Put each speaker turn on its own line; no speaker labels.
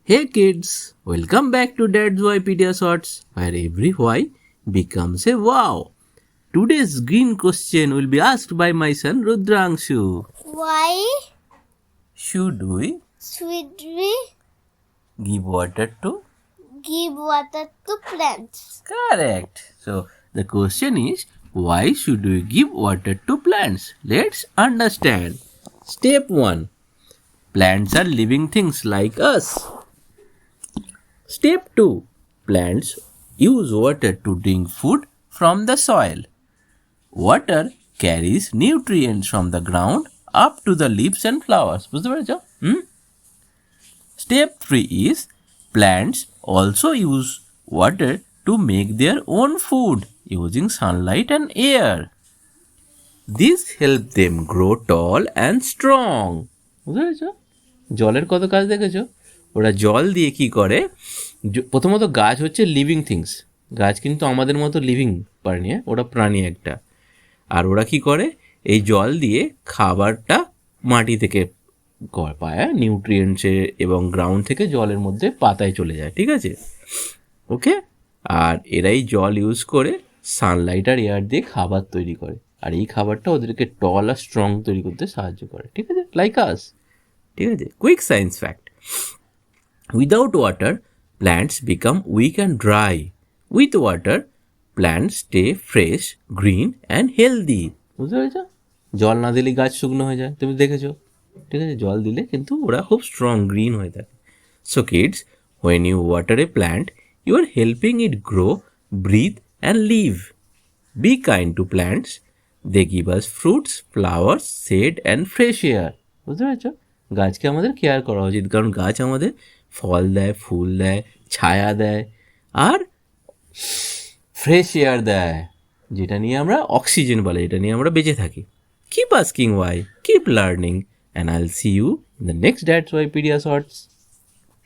Hey kids, welcome back to Dad's Wikipedia Shorts, where every why becomes a wow. Today's green question will be asked by my son Rudrangshu.
Why
Should we
should we
give water to?
give water to plants?
Correct. So the question is, why should we give water to plants? Let's understand. Step 1. Plants are living things like us. Step 2. Plants use water to drink food from the soil. Water carries nutrients from the ground up to the leaves and flowers. বুঝতে পেরেছো? Step 3 is plants also use water to make their own food using sunlight and air. This help them grow tall and strong. বুঝতে পেরেছো? জলের কত কাজ দেখেছো? ওরা জল দিয়ে কি করে? প্রথমত গাছ হচ্ছে লিভিং থিংস। গাছ কিন্তু আমাদের মতো লিভিং প্রাণী, ওরা প্রাণী একটা। আর ওরা কি করে? এই জল দিয়ে খাবারটা মাটি থেকে পায়, নিউট্রিয়েন্টসে এবং গ্রাউন্ড থেকে জলের মধ্যে পাতায় চলে যায়, ঠিক আছে? ওকে, আর এরাই জল ইউজ করে সানলাইট আর এয়ার দিয়ে খাবার তৈরি করে, আর এই খাবারটা ওদেরকে টল আর স্ট্রং তৈরি করতে সাহায্য করে, ঠিক আছে? লাইক আস, ঠিক আছে? Quick science fact: without water plants become weak and dry. With water plants stay fresh, green and healthy. বুঝতে পেরেছ? জল না দিলে গাছ শুকনো হয়ে যায়, তুমি দেখেছো, ঠিক আছে? জল দিলে কিন্তু ওরা খুব স্ট্রং গ্রিন হয়ে থাকে। So kids, when you water a plant, you are helping it grow, breathe and live. Be kind to plants, they give us fruits, flowers, shade and fresh air. বুঝতে পেরেছ? গাছকে আমাদের কেয়ার করা উচিত, কারণ গাছ আমাদের ফল দেয়, ফুল দেয়, ছায়া দেয় আর ফ্রেশ এয়ার দেয়, যেটা নিয়ে আমরা অক্সিজেন বলে, যেটা নিয়ে আমরা বেঁচে থাকি। Keep asking why, keep learning, and I'll see you in the next Dad's Wikipedia Shorts.